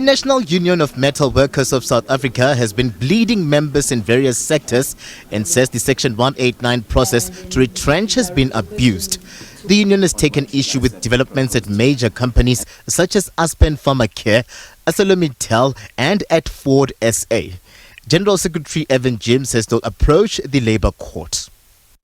The National Union of Metalworkers of South Africa has been bleeding members in various sectors and says the Section 189 process to retrench has been abused. The union has taken issue with developments at major companies such as Aspen Pharmacare, ArcelorMittal and at Ford SA. General Secretary Evan Jim says they'll approach the Labour Court.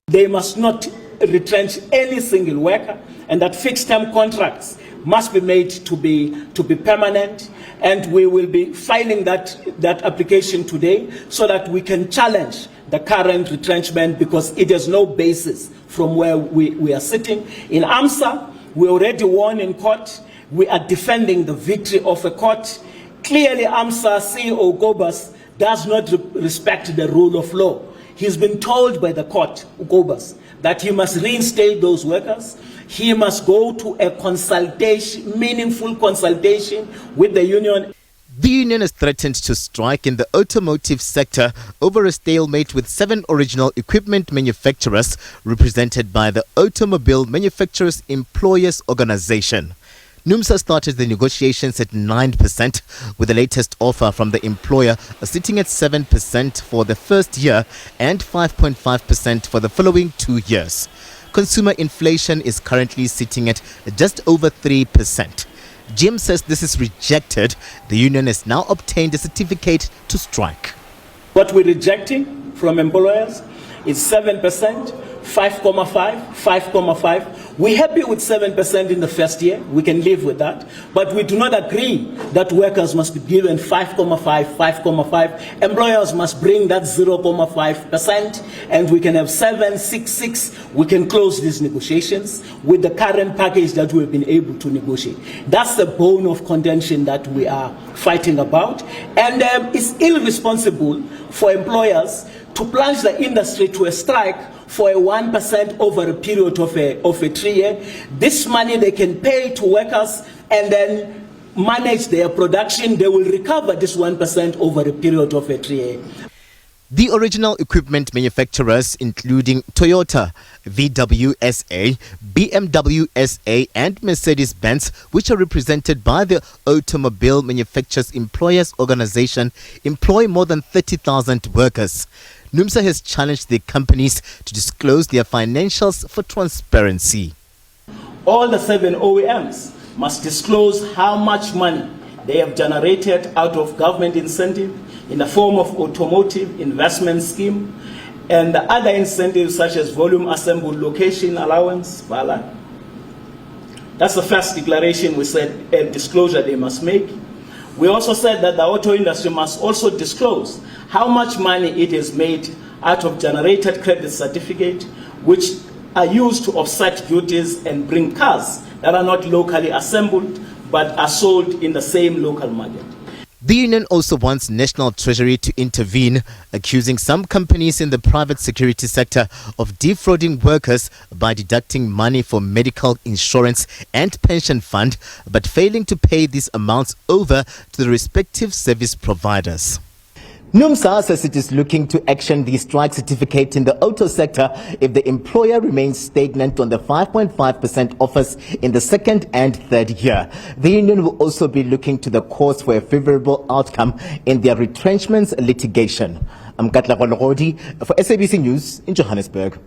They must not retrench any single worker, and that fixed-term contracts must be made to be permanent, and we will be filing that application today so that we can challenge the current retrenchment, because it has no basis from where we are sitting. In NUMSA, we already won in court. We are defending the victory of a court. Clearly, NUMSA CEO Gobas does not respect the rule of law. He's been told by the court, Gobas, that he must reinstate those workers. He must go to a consultation, meaningful consultation with the union. The union has threatened to strike in the automotive sector over a stalemate with 7 original equipment manufacturers represented by the Automobile Manufacturers Employers Organization. NUMSA started the negotiations at 9%, with the latest offer from the employer sitting at 7% for the first year and 5.5% for the following 2 years. Consumer inflation is currently sitting at just over 3%. Jim says this is rejected. The union has now obtained a certificate to strike. What we're rejecting from employers is 7%, 5.5, 5.5. We're happy with 7% in the first year. We can live with that. But we do not agree that workers must be given 5.5, 5.5. Employers must bring that 0.5%, and we can have 7, 6, 6. We can close these negotiations with the current package that we've been able to negotiate. That's the bone of contention that we are fighting about. And it's irresponsible for employers to plunge the industry to a strike for a 1% over a period of a 3 year. This money they can pay to workers and then manage their production. They will recover this 1% over a period of a 3 year. The original equipment manufacturers, including Toyota, VW SA, BMW SA and Mercedes-Benz, which are represented by the Automobile Manufacturers Employers Organization, employ more than 30,000 workers. NUMSA has challenged the companies to disclose their financials for transparency. All the 7 OEMs must disclose how much money they have generated out of government incentive in the form of automotive investment scheme and the other incentives such as volume assembled location allowance, VALA. That's the first declaration we said, a disclosure they must make. We also said that the auto industry must also disclose how much money it has made out of generated credit certificate, which are used to offset duties and bring cars that are not locally assembled but are sold in the same local market. The union also wants National Treasury to intervene, accusing some companies in the private security sector of defrauding workers by deducting money for medical insurance and pension fund, but failing to pay these amounts over to the respective service providers. NUMSA says it is looking to action the strike certificate in the auto sector if the employer remains stagnant on the 5.5% offers in the second and third year. The union will also be looking to the courts for a favorable outcome in their retrenchments litigation. I'm Katla for SABC News in Johannesburg.